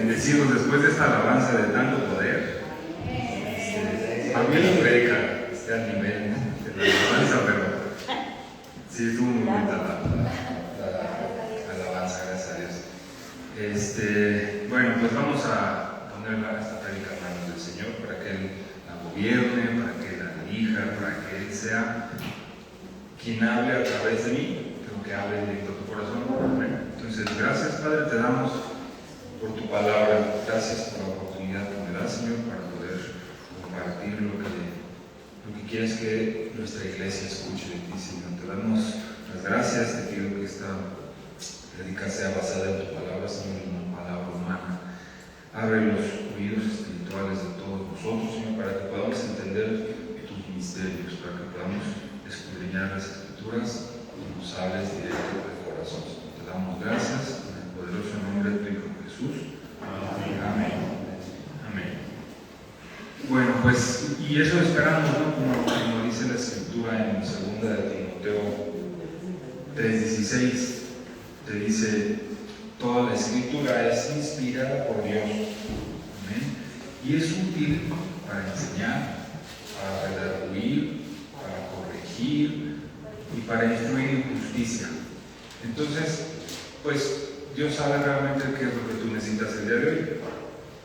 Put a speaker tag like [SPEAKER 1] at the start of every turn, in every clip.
[SPEAKER 1] bendecidos después de esta alabanza de tanto poder. A mí la predica al nivel de la alabanza, pero sí estuvo muy bonita la alabanza, gracias a Dios. Bueno, pues vamos a poner esta predica en manos del Señor para que Él la gobierne, para que la dirija, para que Él sea quien hable a través de mí, pero que hable directo a tu corazón. Entonces, gracias, Padre, te damos por tu palabra. Gracias por la oportunidad que me das, Señor, para poder compartir lo que quieres que nuestra iglesia escuche de ti, Señor. Te damos las gracias, te pido que esta predica sea basada en tu palabra, Señor, en una palabra humana. Abre los oídos espirituales de todos nosotros, Señor, para que podamos entender tus misterios, para que podamos escudriñar las escrituras y nos hables directo del corazón. Te damos gracias en el poderoso nombre de tu Hijo Jesús. Amén. Amén. Bueno, pues, y eso esperamos, ¿no? Como dice la escritura en 2 de Timoteo 3:16, te dice: toda la escritura es inspirada por Dios. Amén. Y es útil para enseñar, para redarguir, para corregir y para instruir en justicia. Entonces, pues Dios sabe realmente qué es lo que tú necesitas el día de hoy.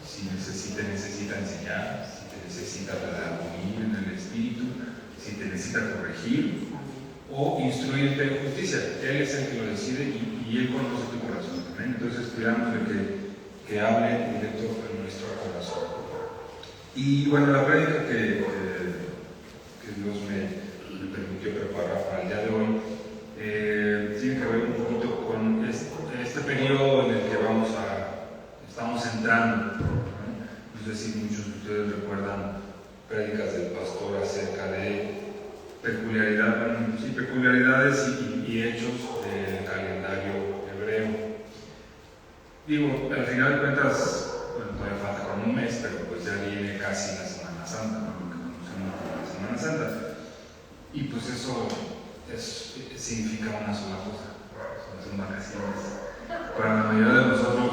[SPEAKER 1] Si te necesita enseñar, si te necesita redarguir en el espíritu, si te necesita corregir o instruirte en justicia. Él es el que lo decide y Él conoce tu corazón. ¿Amén? Entonces cuidamos de que hable directo en nuestro corazón. Y bueno, la prédica que Dios me permitió preparar para el día de hoy tiene que ver un poquito con este periodo en el que estamos entrando. No sé si muchos de ustedes recuerdan prédicas del pastor acerca de peculiaridades y hechos del calendario hebreo. Digo, al final de cuentas, bueno, todavía falta como un mes, pero pues ya viene casi la Semana Santa, ¿no? Lo que conocemos como la Semana Santa. Y pues eso significa una sola cosa: son vacaciones. Para la mayoría de nosotros,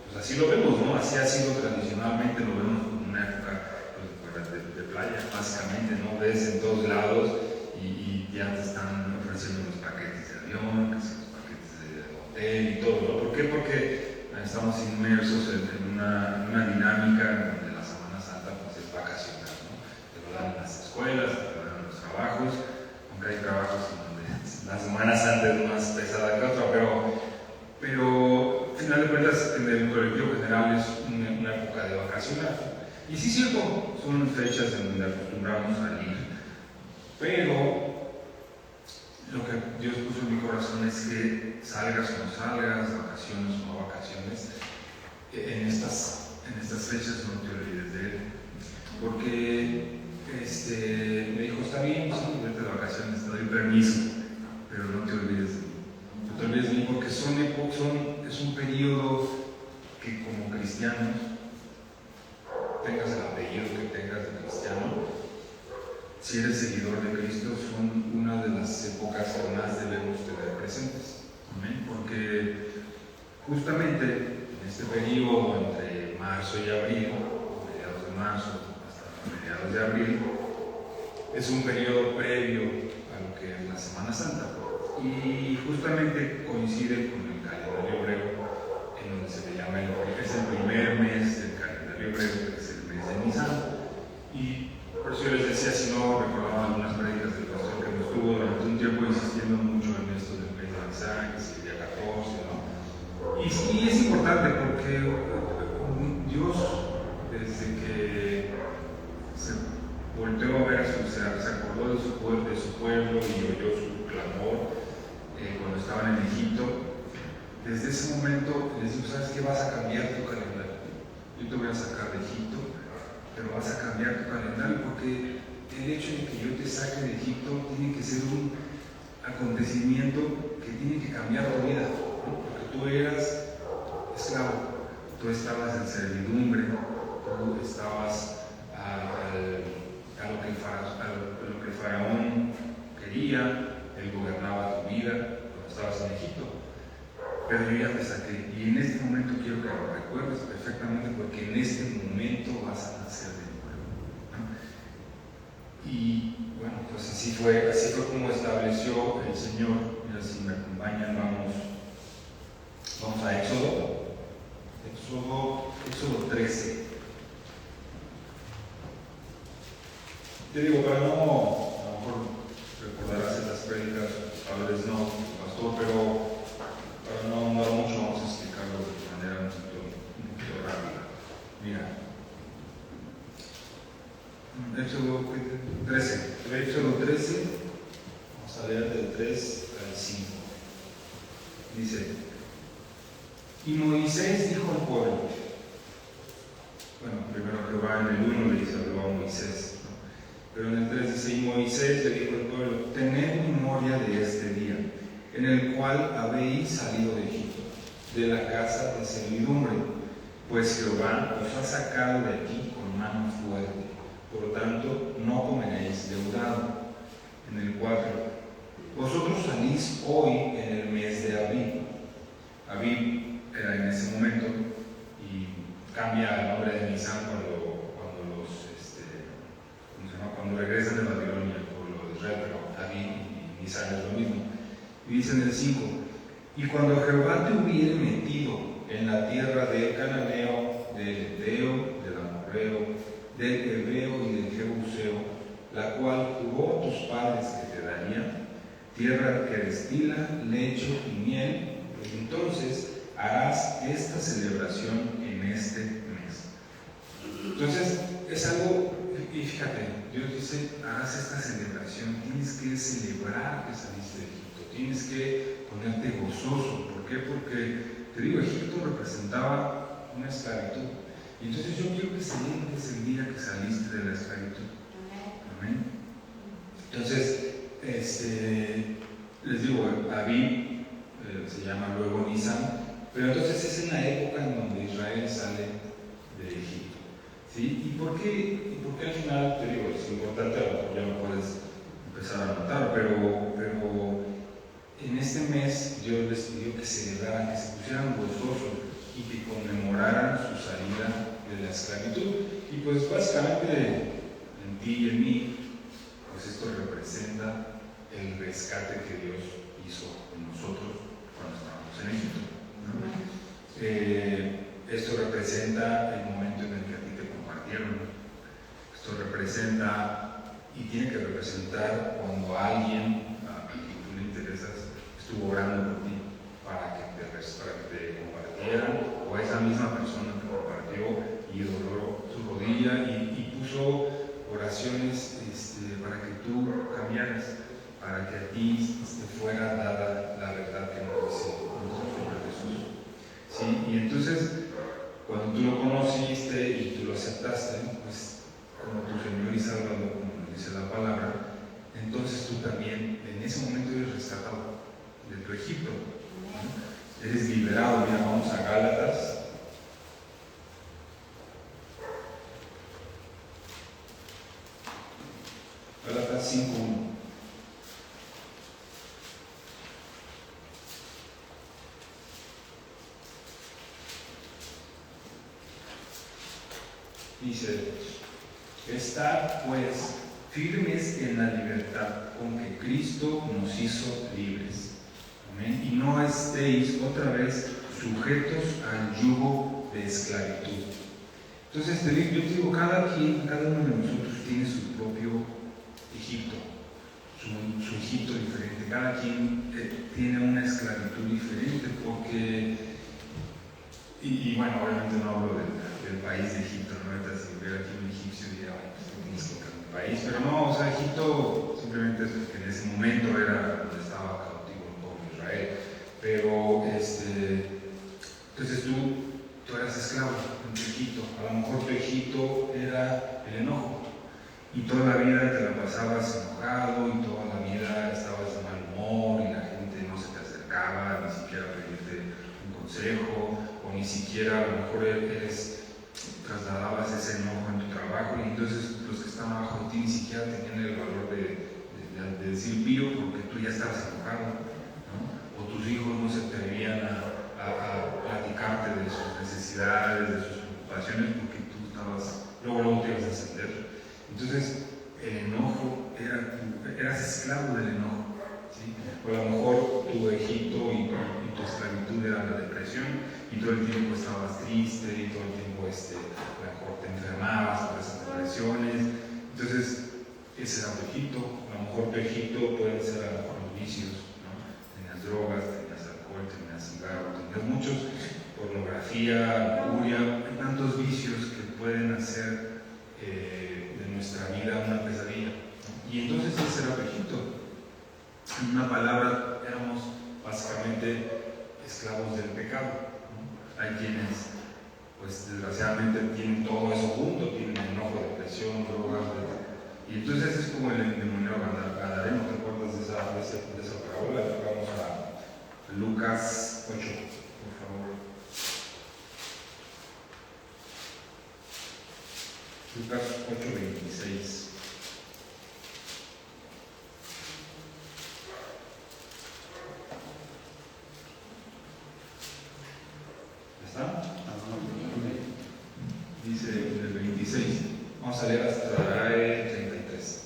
[SPEAKER 1] pues así lo vemos, ¿no? Así ha sido tradicionalmente, lo vemos como una época pues, de playa, básicamente, ¿no? Ves en todos lados y ya te están ofreciendo los paquetes de avión, los paquetes de hotel y todo, ¿no? ¿Por qué? Porque estamos inmersos en una dinámica donde la Semana Santa pues es vacacional, ¿no? Te lo dan en las escuelas, te lo dan en los trabajos, aunque hay trabajos en donde la Semana Santa es más pesada que otra, pero al final de cuentas en el colectivo general es una época de vacacional. Y sí es cierto, son fechas en donde acostumbramos a ir, pero lo que Dios puso en mi corazón es que salgas o no salgas, vacaciones o no vacaciones, en estas fechas no te olvides de Él. Porque me dijo: está bien, sí, vete de vacaciones, te doy permiso, pero no te olvides de mí. No te olvides de mí, porque es un periodo que como cristianos, tengas el apellido que tengas de cristiano, si eres seguidor de Cristo, son una de las épocas que más debemos tener presentes. ¿Amén? Porque justamente en este periodo entre marzo y abril, mediados de marzo hasta mediados de abril, es un periodo previo a lo que es la Semana Santa. Y justamente coincide con el calendario hebreo, en donde se le llama es el primer mes del calendario hebreo, que es el mes de Nisan. Y por eso yo les decía, si no recordaban algunas prédicas del pastor que me estuvo durante un tiempo insistiendo mucho en esto del mes de Nisan, que es el día 14, ¿no? Y sí es importante porque Dios, desde que se volteó a ver se acordó de su pueblo y oyó su clamor cuando estaban en Egipto, desde ese momento les dijo: ¿sabes qué? Vas a cambiar tu calendario. Yo te voy a sacar de Egipto, pero vas a cambiar tu calendario, porque el hecho de que yo te saque de Egipto tiene que ser un acontecimiento que tiene que cambiar tu vida, ¿no? Porque tú eras esclavo, tú estabas en servidumbre, tú estabas a lo que el faraón quería, él gobernaba tu vida cuando estabas en Egipto. pero yo ya te saqué. Y en este momento quiero que lo recuerdes perfectamente, porque en este momento vas a nacer de nuevo, ¿no? Y bueno, pues así fue como estableció el Señor. Mira, si me acompañan, vamos a Éxodo 13. Te digo, para no, a lo mejor recordarás estas prédicas, a veces no, pastor, pero para no ahondar mucho, vamos a explicarlo de manera un poquito rápida. Mira, Éxodo 13, vamos a leer del 3 al 5. Dice: y Moisés dijo al pueblo, bueno, primero Jehová en el 1 le dice a Moisés, ¿no? Pero en el 3 dice: y Moisés le dijo al pueblo, tened memoria de este día, en el cual habéis salido de Egipto, de la casa de servidumbre, pues Jehová os ha sacado de aquí con mano fuerte, por lo tanto no comeréis deudado. En el 4, vosotros salís hoy en el mes de Abib. Abib era en ese momento, y cambia el nombre de Nisan cuando regresan de Babilonia por lo de Israel, pero Abib y Nisan es lo mismo. Y dice en el 5: y cuando Jehová te hubiere metido en la tierra del Cananeo, del Eteo, del Amorreo, del Heveo y del Jebuseo, la cual juró a tus padres que te daría, tierra que destila leche y miel, entonces harás esta celebración en este mes. Entonces, es algo, y fíjate, Dios dice: harás esta celebración, tienes que celebrar que saliste de Egipto, tienes que ponerte gozoso. ¿Por qué? Porque, te digo, Egipto representaba una esclavitud. Y entonces yo quiero que celebres el día que saliste de la esclavitud. Amén. Entonces, les digo, Abib se llama luego Nisan, pero entonces es en la época en donde Israel sale de Egipto, ¿sí? ¿Y por qué al final? Te digo, es importante, a lo mejor ya lo puedes empezar a notar, pero en este mes Dios les pidió que celebraran, que se pusieran gozosos y que conmemoraran su salida de la esclavitud. Y pues básicamente en ti y en mí, pues esto representa el rescate que Dios hizo en nosotros cuando estábamos en Egipto, ¿no? Esto representa el momento en el que a ti te compartieron. Esto representa, y tiene que representar, cuando alguien a quien tú le interesas estuvo orando por ti para que te compartieran, o esa misma persona te compartió y dobló su rodilla y puso oraciones para que tú cambiaras, para que a ti te fuera dada la verdad que nos dice nuestro Señor Jesús. ¿Sí? Y entonces, cuando tú lo conociste y tú lo aceptaste, pues como tu Señor y Salvador, como nos dice la palabra, entonces tú también en ese momento eres rescatado de tu Egipto, ¿no? Eres liberado. Mira, vamos a Gálatas. Gálatas 5:1. Dice: estad pues firmes en la libertad con que Cristo nos hizo libres. Amén. Y no estéis otra vez sujetos al yugo de esclavitud. Entonces, yo te digo, cada uno de nosotros tiene su propio Egipto, su Egipto diferente. Cada quien tiene una esclavitud diferente, porque, y bueno, obviamente no hablo del país de Egipto, ¿no? Entonces, si hubiera aquí un egipcio, diría: ay, pues tienes que ir a mi país. Pero no, o sea, Egipto simplemente es porque en ese momento era donde estaba cautivo el pueblo de Israel. Pero, entonces tú eras esclavo en tu Egipto. A lo mejor tu Egipto era el enojo, y toda la vida te la pasabas enojado, y toda la vida estabas de mal humor, y la gente no se te acercaba ni siquiera a pedirte un consejo, o ni siquiera, a lo mejor trasladabas ese enojo en tu trabajo, y entonces los que estaban abajo de ti ni siquiera tenían el valor de decir pío, porque tú ya estabas enojado, ¿no? O tus hijos no se atrevían a a platicarte de sus necesidades, de sus preocupaciones, porque tú luego te ibas a encender. Entonces, el enojo, eras esclavo del enojo, ¿sí? O a lo mejor tu Egipto y tu esclavitud era la depresión, y todo el tiempo estabas triste, y todo el tiempo a lo mejor te enfermabas por esas depresiones. Entonces, ese era tu Egipto. A lo mejor tu Egipto pueden ser a lo mejor los vicios, ¿no? Tenías drogas, tenías alcohol, tenías cigarro, tenías muchos, pornografía, lujuria, hay tantos vicios que pueden hacer de nuestra vida una pesadilla, ¿no? Y entonces ese era tu Egipto. En una palabra, éramos básicamente esclavos del pecado, ¿no? Hay quienes, pues desgraciadamente, tienen todo eso junto, tienen enojo, depresión, drogas, y entonces es como el endemoniado gadareno. ¿Te acuerdas de esa parábola? Vamos a Lucas 8, por favor. Lucas 8:26. ¿Está? Dice el 26. Vamos a leer hasta el 33.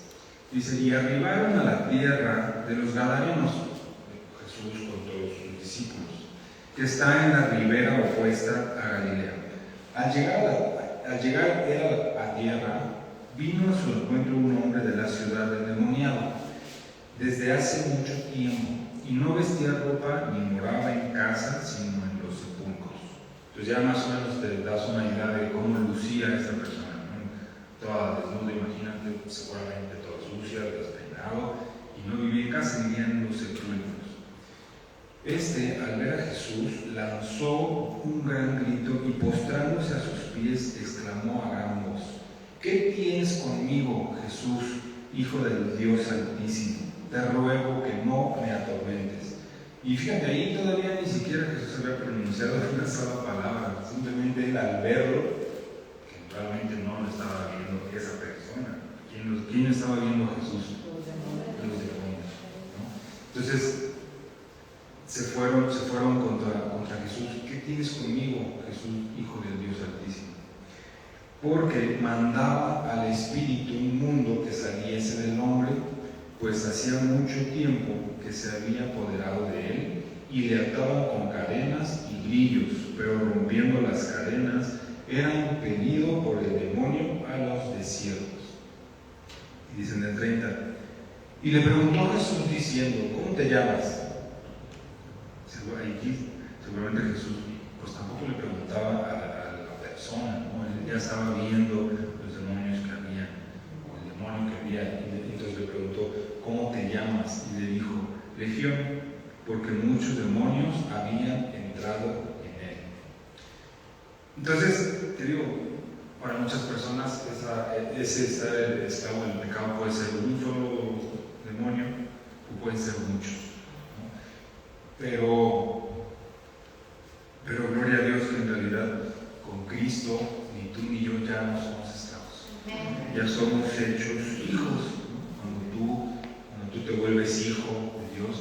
[SPEAKER 1] Dice: y arribaron a la tierra de los Gadarenos, Jesús con todos sus discípulos, que está en la ribera opuesta a Galilea. Al llegar él a tierra, vino a su encuentro un hombre de la ciudad endemoniado, desde hace mucho tiempo, y no vestía ropa ni moraba en casa, sino en los sepulcros. Entonces ya más o menos te das una idea de cómo lucía esta persona, ¿no? Toda desnuda, imagínate, seguramente toda sucia, despeinado, y no vivía en casa, vivía en los sepulcros. Al ver a Jesús, lanzó un gran grito y postrándose a sus pies, exclamó a gran voz: ¿qué tienes conmigo, Jesús, Hijo del Dios Altísimo? Te ruego que no me atormentes. Y fíjate, ahí todavía ni siquiera Jesús había pronunciado una sola palabra, simplemente él al verlo, que realmente no lo estaba viendo esa persona. ¿Quién estaba viendo a Jesús? Los demonios, ¿no? Entonces, se fueron contra Jesús. ¿Qué tienes conmigo, Jesús, Hijo del Dios Altísimo? Porque mandaba al espíritu inmundo que saliese del hombre, pues hacía mucho tiempo que se había apoderado de él, y le ataban con cadenas y grillos, pero rompiendo las cadenas era impelido por el demonio a los desiertos. Y dicen el 30: y le preguntó Jesús diciendo: ¿cómo te llamas? Aquí seguramente Jesús pues tampoco le preguntaba a la persona, ¿no? Él ya estaba viendo los demonios que había, o el demonio que había, y entonces le preguntó: ¿cómo te llamas? Y le dijo: Legión, porque muchos demonios habían entrado en él. Entonces, te digo, para muchas personas ese estar el esclavo del pecado puede ser un solo demonio o pueden ser muchos, ¿no? Pero gloria a Dios que en realidad con Cristo ni tú ni yo ya no somos esclavos, ya somos hechos hijos, ¿no? Cuando tú te vuelves hijo de Dios,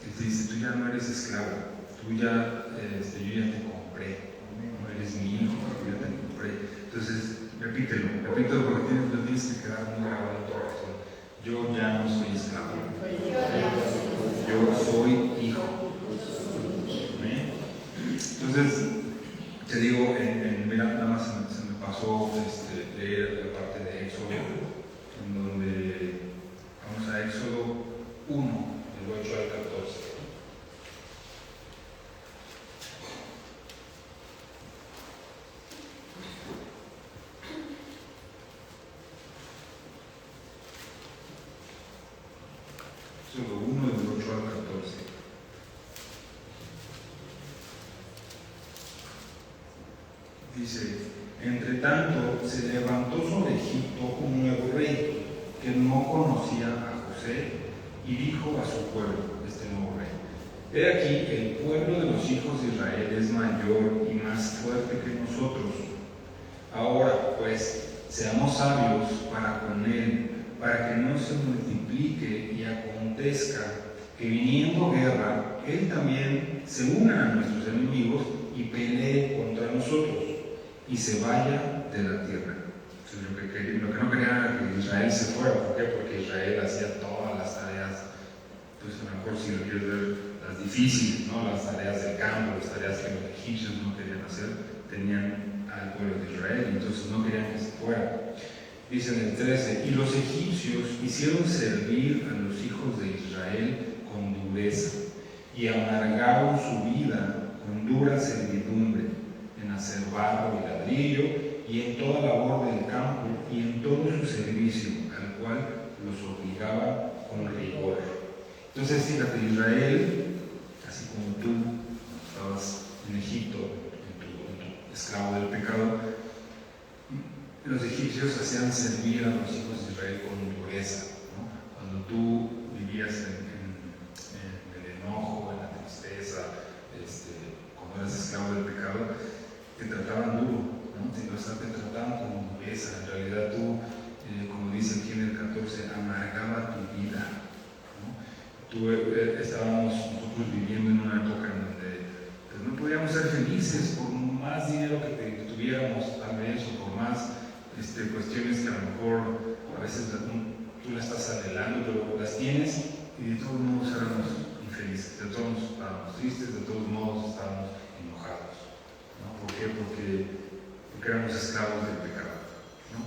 [SPEAKER 1] Él te dice: tú ya no eres esclavo, tú ya, yo ya te compré, no eres mi hijo, yo ya te compré. Entonces, repítelo porque lo tienes que quedar muy grabado en tu corazón. Yo ya no soy esclavo, yo soy hijo. Entonces, te digo, mira, nada más se me pasó leer la parte de Éxodo, en donde vamos a Éxodo 1, del 8 al 14. Éxodo 1, del 8 al 14. Dice: entre tanto se levantó sobre Egipto un nuevo rey que no conocía a José, y dijo a su pueblo, este nuevo rey: he aquí, el pueblo de los hijos de Israel es mayor y más fuerte que nosotros. Ahora pues, seamos sabios para con él, para que no se multiplique y acontezca que viniendo guerra, él también se una a nuestros enemigos y pelee contra nosotros y se vaya de la tierra. Lo que no querían era que Israel se fuera. ¿Por qué? Porque Israel hacía todas las tareas, pues a lo mejor si lo quieres ver, las difíciles, ¿no? Las tareas del campo, las tareas que los egipcios no querían hacer, tenían al pueblo de Israel, y entonces no querían que se fuera. Dice en el 13, y los egipcios hicieron servir a los hijos de Israel con dureza, y amargaron su vida con dura servidumbre, en hacer barro y ladrillo, y en toda labor del campo, y en todo su servicio, al cual los obligaba con rigor. Entonces, fíjate, Israel, así como tú estabas en Egipto, en tu esclavo del pecado, los egipcios hacían servir a los hijos de Israel con dureza, ¿no? Cuando tú vivías en el enojo, en la tristeza, cuando eras esclavo del pecado, te trataban duro, ¿no? Te trataban con dureza. En realidad tú, como dice aquí en el 14, amargaba tu vida, ¿no? Estábamos nosotros viviendo en una época en donde pues, no podíamos ser felices por más dinero que tuviéramos, tal vez, o por más cuestiones que a lo mejor a veces tú las estás anhelando, pero las tienes y de todos modos éramos infelices, de todos modos estábamos tristes, de todos modos estábamos enojados, ¿no? ¿Por qué? Porque éramos esclavos del pecado, ¿no?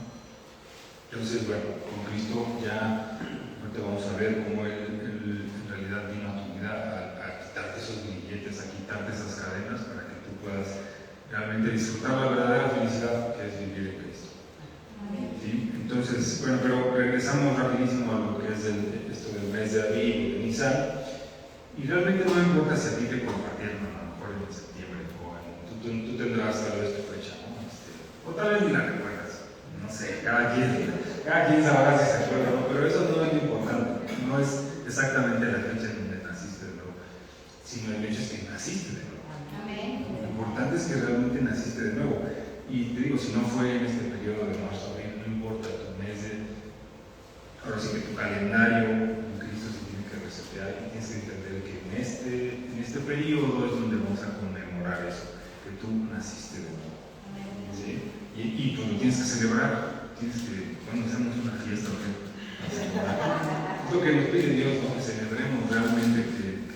[SPEAKER 1] Entonces, bueno, con Cristo ya ahorita vamos a ver cómo Él en realidad vino a tu vida a quitarte esos grilletes, a quitarte esas cadenas para que tú puedas realmente disfrutar la verdadera felicidad que es vivir en Cristo. ¿Sí? Entonces, bueno, pero regresamos rapidísimo a lo que es esto del mes de Aviv y de Nisan, y realmente no importa si a ti te compartieron a lo mejor en septiembre o tú tendrás tal vez tu fecha, ¿no? O tal vez ni la recuerdas, no sé, cada quien sabrá si se acuerda, ¿no? Pero eso no es lo importante, no es exactamente la fecha en donde naciste de nuevo, sino el hecho es que naciste de nuevo. Lo importante es que realmente naciste de nuevo. Y te digo, si no fue en este periodo de marzo, abril, no importa tu mes, ahora sí que tu calendario en Cristo se tiene que resetear y tienes que entender que en este periodo es donde vamos a conmemorar eso, que tú naciste de nuevo. ¿Sí? Y pues lo tienes que celebrar, cuando hacemos una fiesta, es lo que nos pide Dios, ¿no? Que celebremos realmente que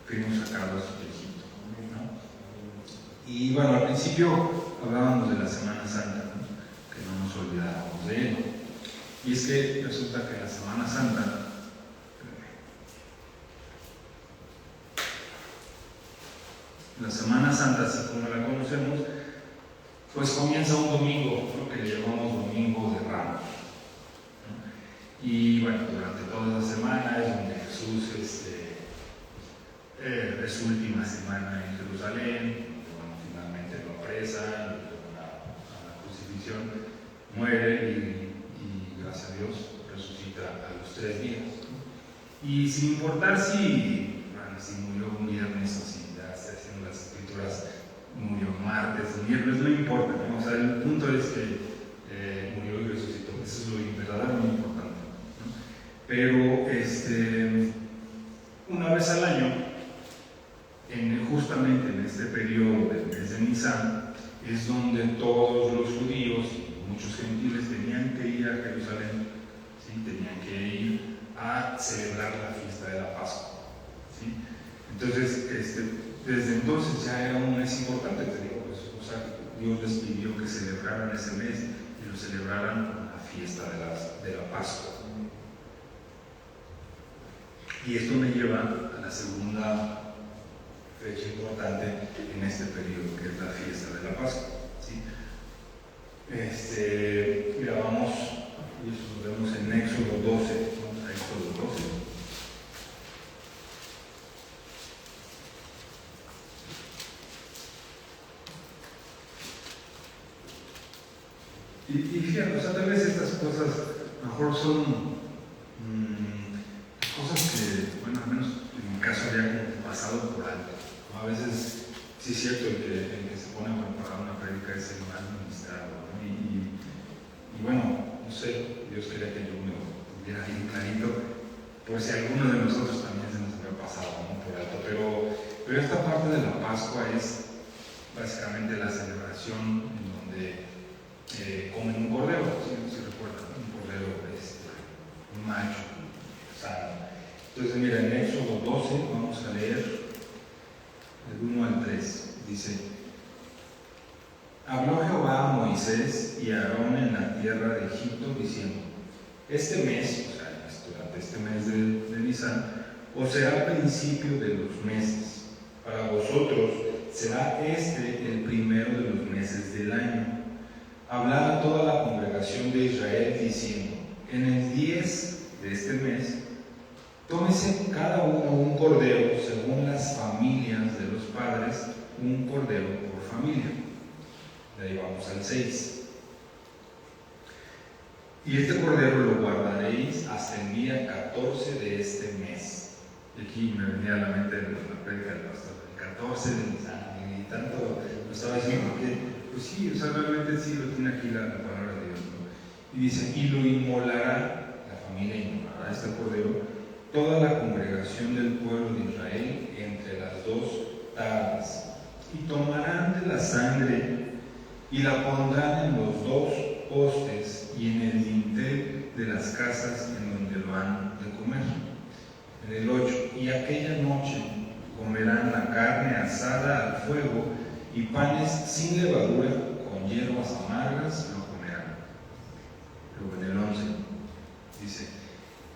[SPEAKER 1] fuimos sacados de Egipto, ¿no? Y bueno, al principio hablábamos de la Semana Santa, ¿no? Que no nos olvidáramos de ello. Y es que resulta que la Semana Santa así como la conocemos, pues comienza un domingo, ¿no? Que le llamamos Domingo de Ramos, ¿no? Y bueno, durante toda la semana es donde Jesús es su última semana en Jerusalén. Bueno, finalmente lo apresan, a la crucifixión, muere y gracias a Dios resucita a los 3 días, ¿no? Y sin importar si murió un viernes o si ya está haciendo las escrituras, murió martes o miércoles, no importa, ¿no? O sea, el punto es que murió y resucitó, eso es lo verdaderamente importante, ¿no? Pero una vez al año, justamente en este periodo del mes de Nisan, es donde todos los judíos y muchos gentiles tenían que ir a Jerusalén, ¿sí? Tenían que ir a celebrar la fiesta de la Pascua, ¿sí? Entonces, desde entonces ya era un mes importante, te digo, pues, o sea, Dios les pidió que celebraran ese mes y lo celebraran con la fiesta de la Pascua. Y esto me lleva a la segunda fecha importante en este periodo, que es la fiesta de la Pascua, ¿sí? Mira, vamos, y eso lo vemos en Éxodo 12, vamos a Éxodo 12. Y fíjate, o sea, tal vez estas cosas a lo mejor son cosas que, bueno, al menos en mi caso había como pasado por alto, ¿no? A veces sí es cierto el que se pone a preparar una prédica es el más ministrado, ¿no? Y bueno, no sé, Dios quería que yo me lo tuviera bien clarito, por si alguno de nosotros también se nos había pasado, ¿no? Por alto, pero Pero esta parte de la Pascua es básicamente la celebración en donde comen un cordero, si recuerdan, un cordero, un macho sano. Entonces, mira, en Éxodo 12 vamos a leer del 1 al 3. Dice: habló Jehová a Moisés y a Aarón en la tierra de Egipto, diciendo: este mes, o sea, durante este mes de Nisan, os será principio de los meses. Para vosotros será el primero de los meses del año. Hablad a toda la congregación de Israel, diciendo: en el 10 de este mes, tómese cada uno un cordero según las familias de los padres, un cordero por familia. De ahí vamos al 6. Y este cordero lo guardaréis hasta el día 14 de este mes. Y aquí me venía a la mente la prédica del pastor, el 14 de Nisan, y tanto lo estaba diciendo que, pues sí, o sea, realmente sí lo tiene aquí la palabra de Dios, ¿no? Y dice: y lo inmolará, la familia inmolará este cordero, toda la congregación del pueblo de Israel entre las 2 tardes, y tomarán de la sangre y la pondrán en los 2 postes y en el dintel de las casas en donde lo han de comer. En el 8: y aquella noche comerán la carne asada al fuego y panes sin levadura, con hierbas amargas lo comerán. Luego en el 11 dice: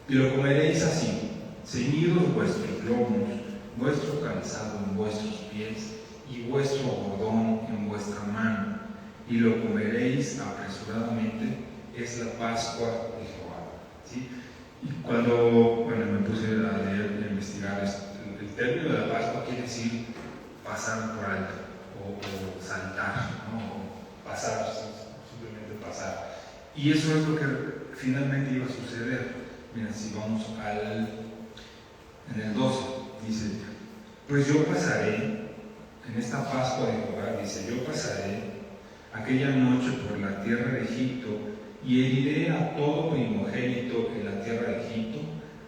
[SPEAKER 1] y lo comeréis así, ceñidos vuestros lomos, vuestro calzado en vuestros pies y vuestro bordón en vuestra mano, y lo comeréis apresuradamente, es la Pascua de Jehová. ¿Sí? Y cuando me puse a leer y a investigar el término de la Pascua quiere decir pasar por alto o saltar, ¿no? O pasar, simplemente pasar. Y eso es lo que finalmente iba a suceder. Mira, si vamos en el 12, dice: pues yo pasaré, en esta Pascua de Jehová, dice: yo pasaré aquella noche por la tierra de Egipto, y heriré a todo primogénito en la tierra de Egipto,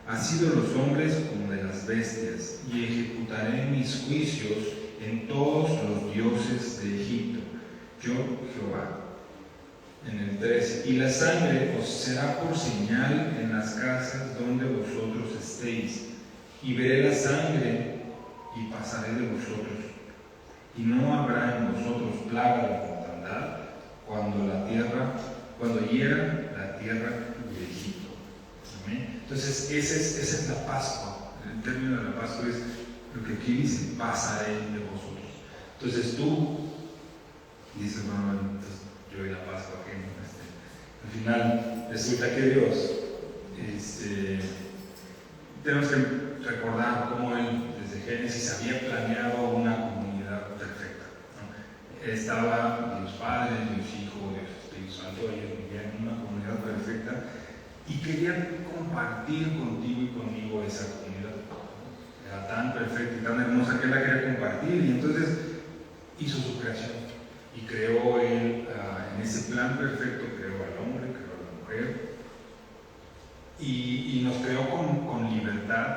[SPEAKER 1] así de los hombres como de las bestias, y ejecutaré mis juicios en todos los dioses de Egipto. Yo, Jehová. En el 13: y la sangre os será por señal en las casas donde vosotros estéis, y veré la sangre y pasaré de vosotros, y no habrá en vosotros plaga de mortandad cuando hiera la tierra de Egipto. ¿Amén? Entonces esa es la Pascua. El término de la Pascua es lo que aquí dice: pasaré de vosotros. Entonces tú dices: bueno, entonces yo y la Pascua, que al final resulta que Dios, tenemos que recordar cómo Él desde Génesis había planeado una comunidad perfecta, ¿no? Estaba Dios Padre, Dios Hijo, Dios Espíritu Santo, ellos vivían en una comunidad perfecta y querían compartir contigo y conmigo esa comunidad. Era tan perfecta y tan hermosa que Él la quería compartir, y entonces hizo su creación y creó Él, en ese plan perfecto, creó al hombre, creó a la mujer, y nos creó con libertad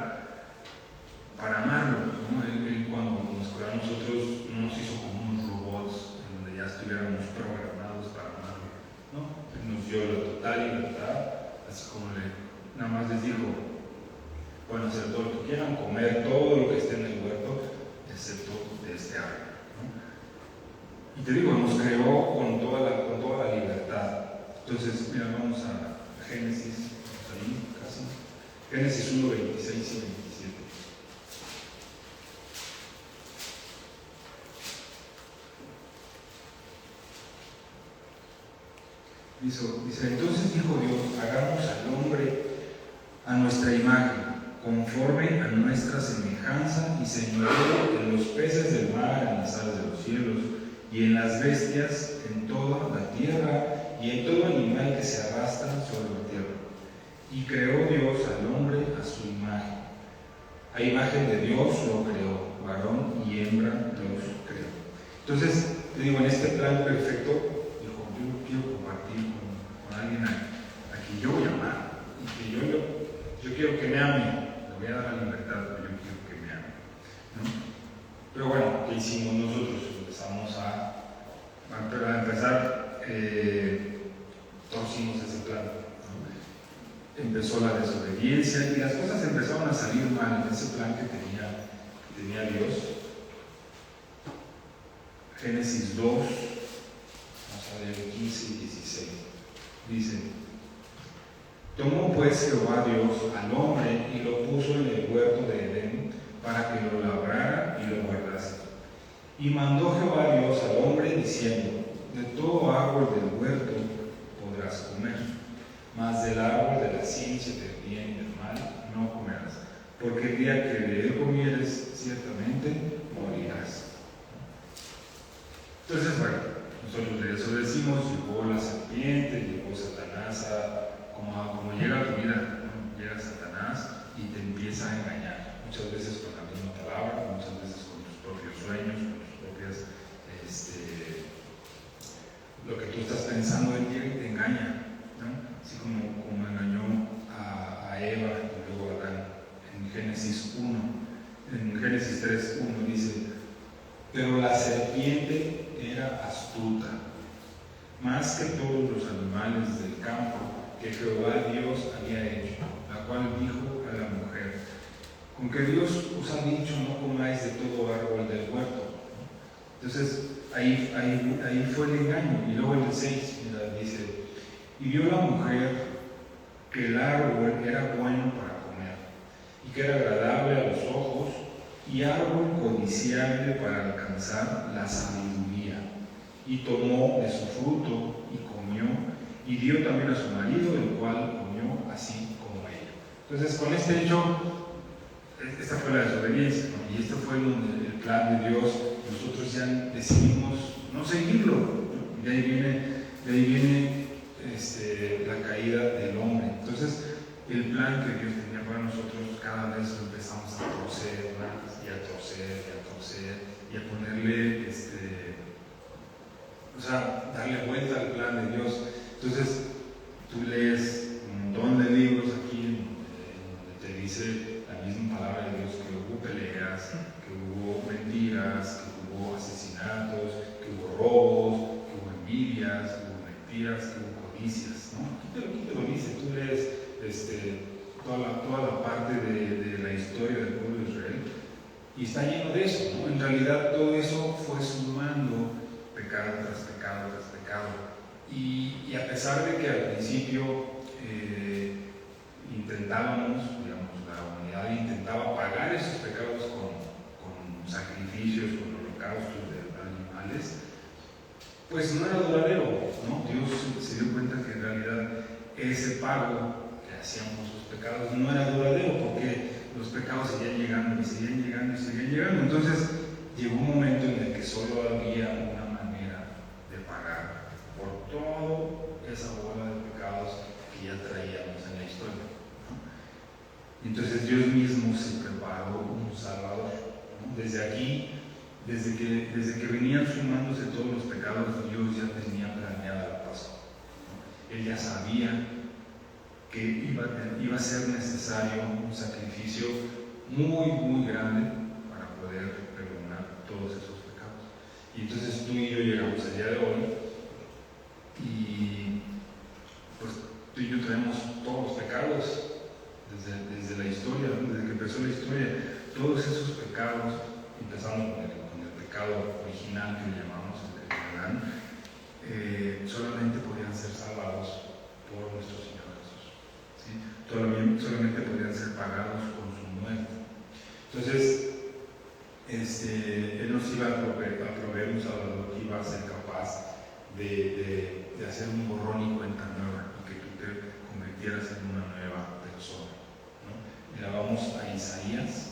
[SPEAKER 1] para amarlo, ¿no? Él cuando nos creó a nosotros no nos hizo como unos robots en donde ya estuviéramos programados para amarlo, ¿no? Él nos dio la total libertad, así como nada más les dijo: pueden hacer todo lo que quieran, comer todo lo que esté en el huerto, excepto de este árbol, ¿no? Y te digo, nos creó con toda la libertad. Entonces, mira, vamos a Génesis, ahí casi. Génesis 1, 26 y 27. Dice: entonces dijo Dios: hagamos al hombre a nuestra imagen, conforme a nuestra semejanza, y señoreo en los peces del mar, en las aves de los cielos, y en las bestias, en toda la tierra, y en todo animal que se arrastra sobre la tierra. Y creó Dios al hombre a su imagen. A imagen de Dios lo creó, varón y hembra los creó. Entonces, te digo, en este plan perfecto, dijo: yo quiero compartir con alguien a quien yo voy a amar, y que yo quiero que me ame. Le voy a dar la libertad, pero yo quiero que me ame, ¿no? Pero bueno, ¿qué hicimos nosotros? Empezamos pero a empezar, torcimos ese plan, ¿no? Empezó la desobediencia y las cosas empezaron a salir mal en ese plan que tenía Dios. Génesis 2, vamos a leer 15 y 16, dice: tomó pues Jehová Dios al hombre y lo puso en el huerto de Edén para que lo labrara y lo guardase. Y mandó Jehová Dios al hombre diciendo: de todo árbol del huerto podrás comer, mas del árbol de la ciencia del bien y del mal no comerás, porque el día que de él comieres ciertamente morirás. Entonces, bueno, nosotros de eso decimos: llegó la serpiente, llegó Satanás, como llega a tu vida, ¿no? Llega Satanás y te empieza a engañar, muchas veces con la misma palabra, muchas veces con tus propios sueños, con tus propias, lo que tú estás pensando en ti, te engaña, ¿no? Así como engañó a Eva y luego a Adán. En Génesis 1, en Génesis 3:1 dice: pero la serpiente era astuta, más que todos los animales del campo que Jehová Dios había hecho, la cual dijo a la mujer: con que Dios os ha dicho, no comáis de todo árbol del huerto. Entonces, ahí fue el engaño. Y luego en el 6, mira, dice: y vio la mujer que el árbol era bueno para comer, y que era agradable a los ojos, y árbol codiciable para alcanzar la sabiduría. Y tomó de su fruto y comió, y dio también a su marido, el cual comió así como ella. Entonces, con este hecho, esta fue la desobediencia, ¿no? Y esto fue el plan de Dios. Nosotros ya decidimos no seguirlo, ¿no? De ahí viene la caída del hombre. Entonces, el plan que Dios tenía para nosotros, cada vez lo empezamos a torcer más, y a torcer, y a torcer, y a ponerle, darle vuelta al plan de Dios. Entonces, tú lees un montón de libros aquí donde te dice la misma palabra de Dios, que hubo peleas, que hubo mentiras, que hubo asesinatos, que hubo robos, que hubo envidias, que hubo mentiras, que hubo codicias, ¿no? Aquí te lo dice. Tú lees toda la parte de la historia del pueblo de Israel y está lleno de eso, ¿no? En realidad todo eso fue sumando pecado tras pecado tras pecado, y a pesar de que al principio la humanidad intentaba pagar esos pecados con sacrificios, con holocaustos de animales, pues no era duradero, ¿no? Dios se dio cuenta que en realidad ese pago que hacíamos los pecados no era duradero, porque los pecados seguían llegando y seguían llegando y seguían llegando. Entonces llegó un momento en el que solo había una manera de pagar por toda esa bola de pecados que ya traíamos en la historia, ¿no? Entonces Dios mismo se preparó un Salvador, ¿no? Desde aquí, desde que venían sumándose todos los pecados, Dios ya tenía planeada la Pascua, ¿no? Él ya sabía que iba a ser necesario un sacrificio muy, muy grande para poder perdonar todos esos pecados. Y entonces tú y yo llegamos al día de hoy y pues tú y yo traemos todos los pecados desde la historia, ¿no? Desde que empezó la historia, todos esos pecados, empezando con el pecado original que le llamamos el de Adán, solamente podían ser salvados por nuestro Señor Jesús, ¿sí? Solamente podían ser pagados con su muerte. Entonces, Él nos iba a proveer un Salvador que iba a ser capaz de hacer un borrón y cuenta nueva, y que tú te convirtieras en una nueva persona, ¿no? Mira, vamos a Isaías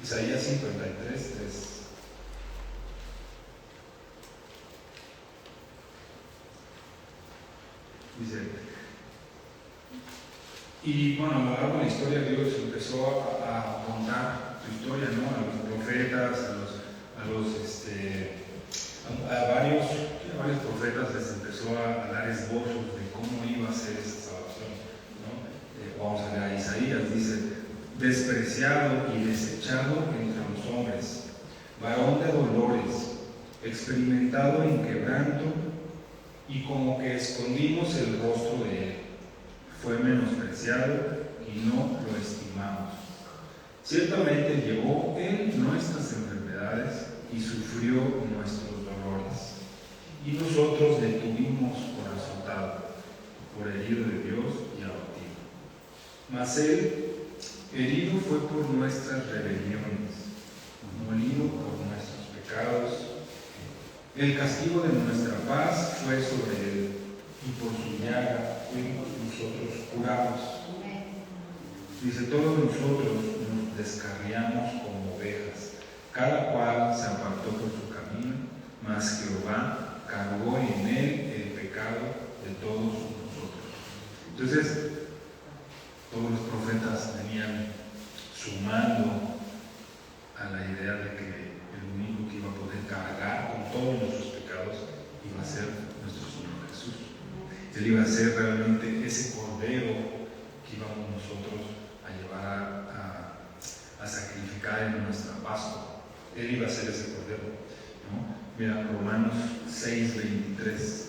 [SPEAKER 1] 53:3. Dice: y bueno, a lo largo de la historia Dios empezó a contar su historia, ¿no? A los profetas, a varios profetas les empezó a dar esbozos de cómo iba a ser esa salvación, ¿no? Vamos a leer a Isaías, dice: despreciado y desechado entre los hombres, varón de dolores, experimentado en quebranto, y como que escondimos el rostro de él. Fue menospreciado y no lo estimamos. Ciertamente llevó él nuestras enfermedades y sufrió nuestros dolores. Y nosotros le tuvimos por azotado, por herido de Dios y abatido. Mas él herido fue por nuestras rebeliones, molido por nuestros pecados. El castigo de nuestra paz fue sobre él, y por su llaga fuimos nosotros curados. Dice, todos nosotros nos descarriamos como ovejas, cada cual se apartó por su camino, mas Jehová cargó en él el pecado de todos nosotros. Entonces, todos los profetas venían sumando a la idea de que el único que iba a poder cargar con todos nuestros pecados iba a ser nuestro Señor Jesús. Él iba a ser realmente ese cordero que íbamos nosotros a llevar a sacrificar en nuestra Pascua. Él iba a ser ese cordero, ¿no? Mira, Romanos 6:23.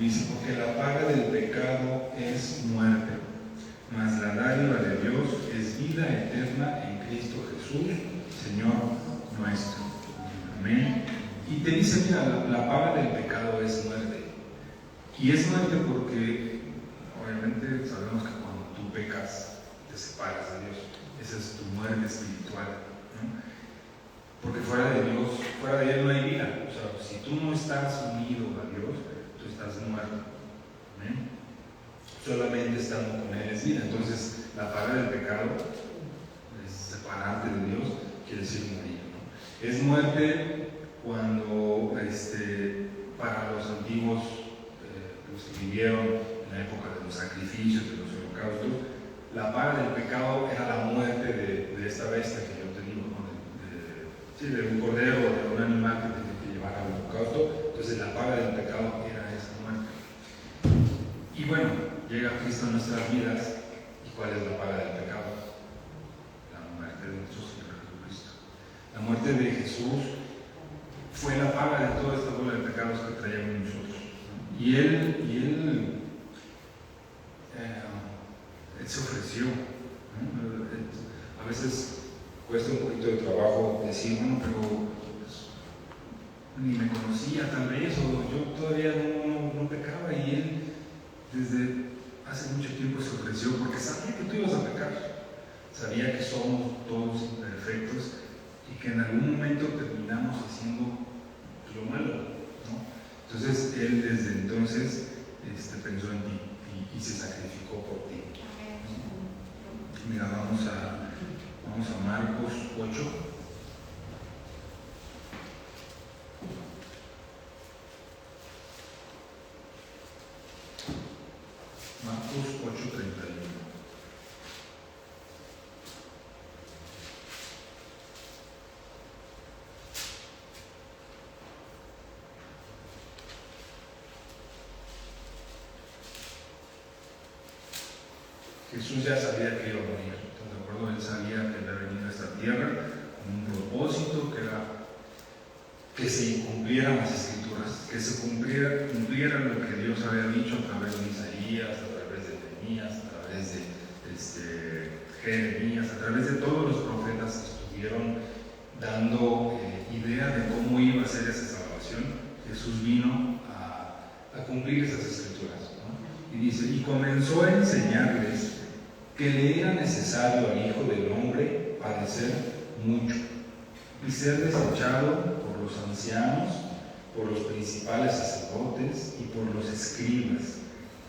[SPEAKER 1] Dice, porque la paga del pecado es muerte, mas la dádiva de Dios es vida eterna en Cristo Jesús, Señor nuestro. Amén. Y te dice, mira, la paga del pecado es muerte. Y es muerte porque, obviamente, sabemos que cuando tú pecas, te separas de Dios. Esa es tu muerte espiritual, ¿no? Porque fuera de Dios, fuera de Él no hay vida. O sea, si tú no estás unido a Dios, tú estás muerto. ¿Amén? Solamente estando con Él es vida. Entonces, la paga del pecado es separarte de Dios, quiere decir morir, ¿no? Es muerte cuando, para los antiguos, los que vivieron en la época de los sacrificios, de los holocaustos, la paga del pecado era la muerte de esta bestia que yo te digo, ¿no? De un cordero o de un animal que tenía que llevar al holocausto. Entonces la paga del pecado era esa muerte. Y bueno, llega Cristo a nuestras vidas, ¿y cuál es la paga del pecado? La muerte de nuestro Señor Jesucristo. La muerte de Jesús fue la paga de toda esta bola de pecados que traíamos nosotros. Y Él se ofreció, ¿no? A veces cuesta un poquito de trabajo decir, bueno, pero pues, ni me conocía tal vez, o yo todavía no pecaba, y Él desde hace mucho tiempo se ofreció porque sabía que tú ibas a pecar, sabía que somos todos imperfectos y que en algún momento terminamos haciendo lo malo, ¿no? Entonces Él desde entonces pensó en ti y se sacrificó por ti, ¿no? Mira, vamos a Marcos 8. Marcos 8:31. Jesús ya sabía que iba a morir. ¿Estás de acuerdo? Él sabía que había venido a esta tierra con un propósito, que era que se cumplieran las Escrituras, que se cumpliera lo que Dios había dicho a través de Isaías, a través de Jeremías, a través de Jeremías, a través de todos los profetas que estuvieron dando idea de cómo iba a ser esa salvación. Jesús vino a cumplir esas Escrituras, ¿no? Y dice, y comenzó a enseñarles que le era necesario al Hijo del Hombre padecer mucho y ser desechado por los ancianos, por los principales sacerdotes y por los escribas,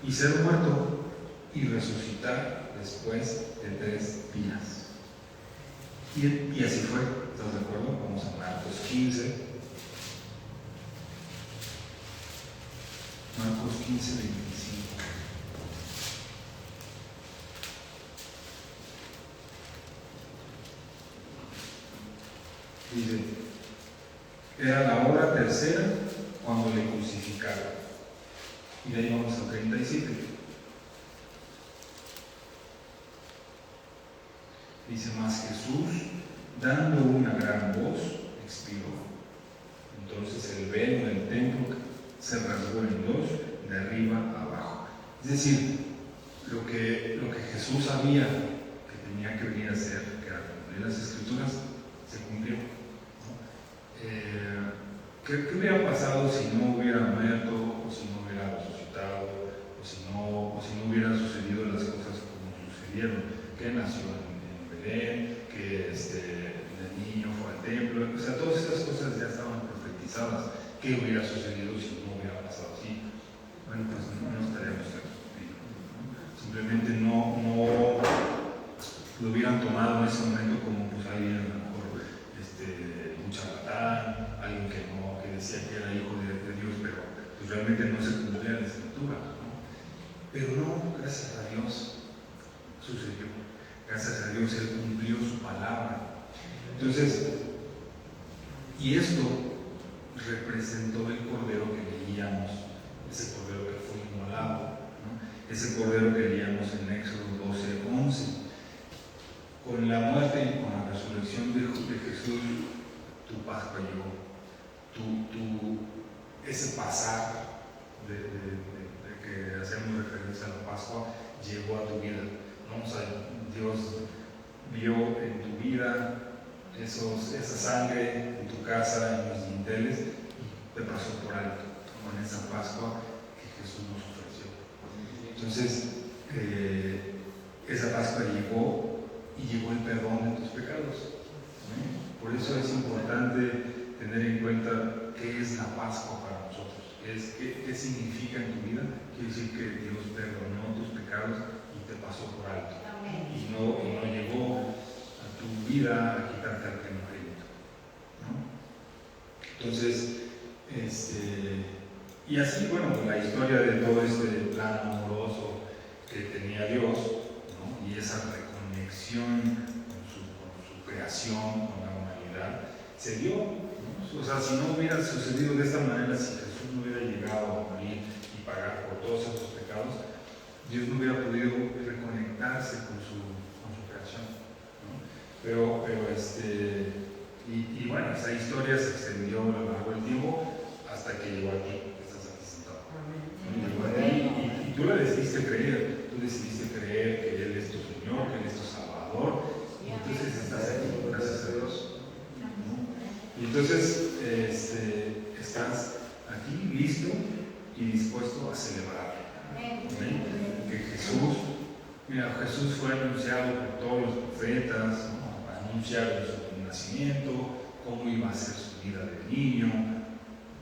[SPEAKER 1] y ser muerto y resucitar después de 3 días. Y así fue, ¿estás de acuerdo? Vamos a Marcos 15. 15:25. Dice, era la hora tercera cuando le crucificaron. Y de ahí vamos al 37. Dice, mas Jesús, dando una gran voz, expiró. Entonces el velo del templo se rasgó en dos, de arriba a abajo. Es decir, lo que Jesús sabía que tenía que venir a hacer, que era cumplir las Escrituras, se cumplió. ¿Qué hubiera pasado si no hubiera muerto, o si no hubiera resucitado, o si no hubieran sucedido las cosas como sucedieron? Que nació en Belén, que el niño fue al templo, o sea, todas estas cosas ya estaban profetizadas. ¿Qué hubiera sucedido si no hubiera pasado así? Bueno, pues no estaríamos aquí, ¿no? Simplemente no lo hubieran tomado en ese momento como pues alguien a lo mejor un charlatán, alguien que decía que era hijo de Dios, pero pues realmente no se cumplía la escritura, ¿no? Pero no, gracias a Dios sucedió. Gracias a Dios Él cumplió su palabra. Entonces, y esto representó el cordero que veíamos, ese cordero que fue inmolado, ¿no? Ese cordero que leíamos en Éxodo 12:11. Con la muerte y con la resurrección de Jesús, tu Pascua llegó. Ese pasar de que hacemos referencia a la Pascua llegó a tu vida, ¿no? O sea, Dios vio en tu vida esa sangre en tu casa, en los dinteles, y te pasó por alto con esa Pascua que Jesús nos ofreció. Entonces, esa Pascua llegó y llegó el perdón de tus pecados, ¿no? Por eso es importante tener en cuenta qué es la Pascua para nosotros, qué significa en tu vida. Quiere decir que Dios perdonó tus pecados y te pasó por alto. Y no llegó a tu vida a quitarte al primogénito, ¿no? Entonces, y así, bueno, la historia de todo este plan amoroso que tenía Dios, ¿no? Y esa reconexión con su creación, con la humanidad, se dio, ¿no? O sea, si no hubiera sucedido de esta manera, si Jesús no hubiera llegado a morir y pagar por todos esos pecados, Dios no hubiera podido reconectarse con su creación, ¿no? Pero y bueno, esa historia se extendió a lo largo del tiempo hasta que llegó aquí, estás aquí sentado. Llegó aquí y tú la decidiste creer, que Él es tu Señor, que Él es tu Salvador, y entonces estás aquí, gracias a Dios, ¿no? Y entonces estás aquí listo y dispuesto a celebrar. Que Jesús fue anunciado por todos los profetas, ¿no? Anunciaron su nacimiento, cómo iba a ser su vida de niño,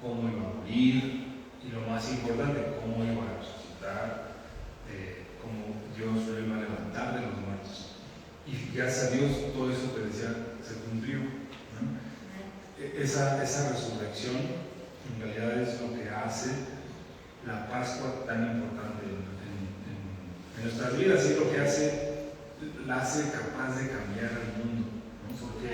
[SPEAKER 1] cómo iba a morir, y lo más importante, cómo iba a resucitar, cómo Dios lo iba a levantar de los muertos. Y gracias a Dios todo eso que decía se cumplió, ¿no? Esa resurrección en realidad es lo que hace la Pascua tan importante en nuestras vidas, y lo que la hace capaz de cambiar el mundo, ¿no? Porque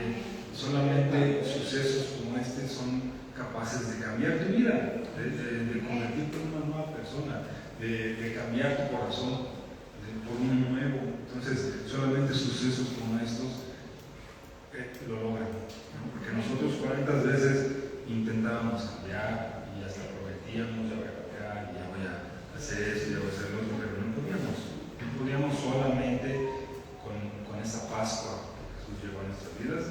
[SPEAKER 1] solamente sucesos como este son capaces de cambiar tu vida, de convertirte en una nueva persona, de cambiar tu corazón por uno nuevo. Entonces, solamente sucesos como estos lo logran, ¿no? Porque nosotros 40 veces intentábamos cambiar y hasta prometíamos, ya voy a cambiar, y ya voy a hacer eso, ya voy a hacer lo otro, pero no podíamos solamente con esa Pascua que Jesús llevó a nuestras vidas,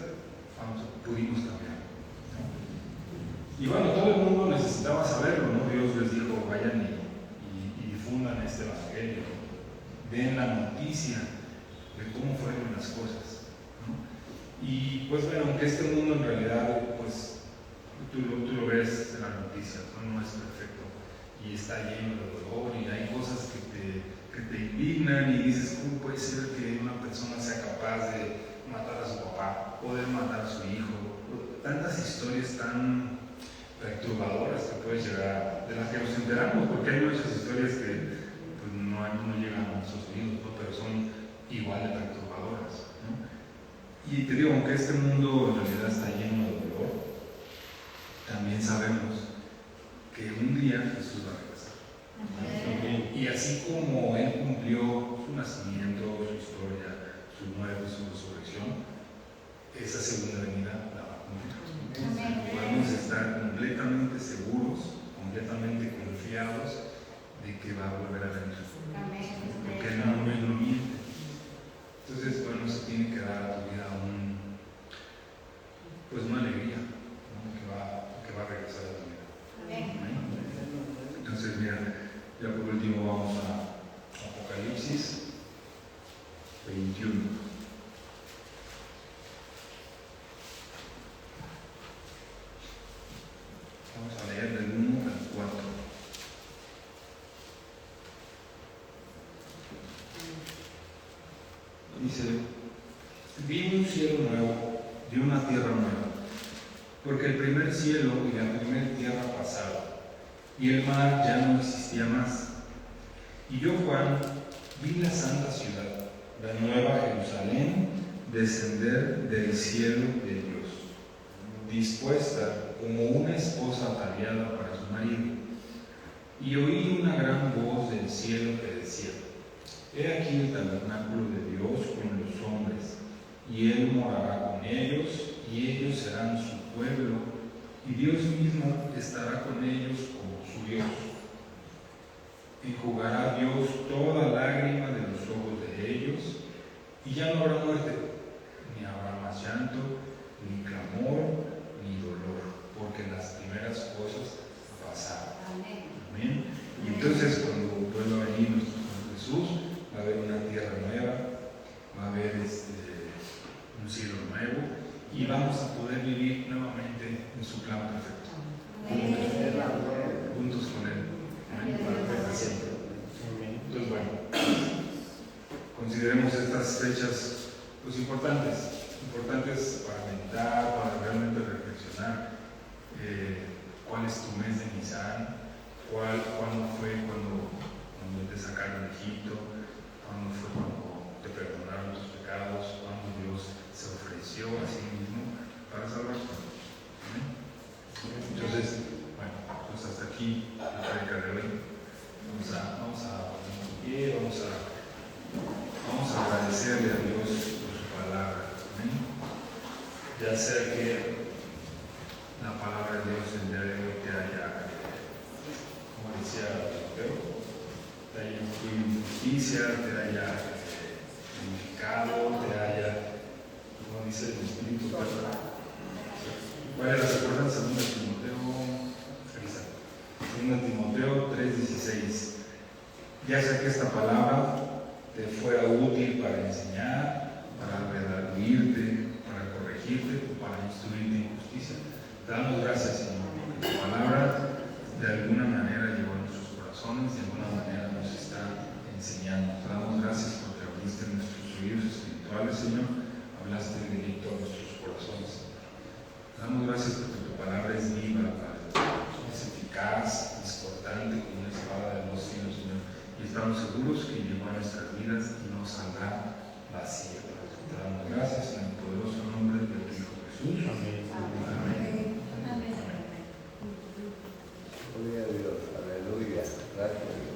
[SPEAKER 1] pudimos cambiar, ¿no? Y bueno, todo el mundo necesitaba saberlo, ¿no? Dios les dijo, vayan y difundan este evangelio, den la noticia de cómo fueron las cosas, ¿no? Y pues bueno, aunque este mundo en realidad, pues tú lo ves en las noticias, no es perfecto y está lleno de dolor y hay cosas que te indignan y dices, ¿cómo puede ser que una persona sea capaz de matar a su papá, poder matar a su hijo? Tantas historias tan perturbadoras que puedes llegar, de las que nos enteramos, porque hay muchas historias que pues, no llegan a nuestros oídos, ¿no? Pero son igual de perturbadoras, ¿no? Y te digo, aunque este mundo en realidad está lleno de dolor, también sabemos que un día Jesús va a regresar. Y así como Él cumplió su nacimiento, su historia, su muerte, su resurrección, esa segunda venida la va a cumplir. Podemos estar completamente seguros, completamente confiados de que va a volver a venir. Porque Él no miente. Entonces, bueno, eso tiene que dar a tu vida pues una alegría, ¿no? que va a regresar a tu vida. Entonces, mira, ya por último vamos a Apocalipsis 21. Vamos a leer del 1 al 4. Dice: vi un cielo nuevo y una tierra nueva, porque el primer cielo y la primera tierra pasaron, y el mar ya no existía más. Y yo, Juan, vi la santa ciudad, la nueva Jerusalén, descender del cielo de Dios, dispuesta como una esposa ataviada para su marido. Y oí una gran voz del cielo que decía: he aquí el tabernáculo de Dios con los hombres, y Él morará con ellos, y ellos serán su pueblo, y Dios mismo estará con ellos como su Dios. Enjugará Dios toda lágrima de los ojos de ellos, y ya no habrá muerte, ni habrá más llanto, ni clamor, ni dolor, porque las primeras cosas pasaron. Amén. Y entonces, cuando vuelva a venir nuestro Señor Jesús, va a haber una tierra nueva, va a haber un cielo nuevo, y vamos a poder vivir nuevamente en su plan perfecto, juntos con Él. Para siempre. Entonces, bueno, consideremos estas fechas pues, importantes para meditar, para realmente reflexionar cuál es tu mes de Nisan, cuándo fue cuando te sacaron de Egipto, cuándo fue cuando te perdonaron tus pecados, cuándo Dios se ofreció a sí mismo para salvarte. Entonces, bueno, pues hasta aquí la prédica de hoy. Vamos a ponernos en pie, vamos a agradecerle a Dios por su palabra. Ya sea que la palabra de Dios el día de hoy te haya, como decía Timoteo, te haya influido en justicia, te haya edificado, te haya, como dice el Espíritu Santo. ¿Cuál era? ¿Se acuerdan? 2 Timoteo 3:16. Ya sea que esta palabra te fuera útil para enseñar, para redarguirte, para corregirte o para instruirte en justicia. Damos gracias, Señor, porque tu palabra de alguna manera llegó a nuestros corazones, de alguna manera nos está enseñando. Te damos gracias porque abriste nuestros oídos espirituales, Señor, hablaste directo a nuestros corazones. Te damos gracias porque tu palabra es viva, Padre, es eficaz, es cortante como una espada de dos filos, Señor. Y estamos seguros que llegó a nuestras vidas y no saldrá vacía. Te damos gracias en el poderoso nombre de tu Hijo Jesús. Amén. Amén.
[SPEAKER 2] Gloria a Dios. Aleluya. Gracias.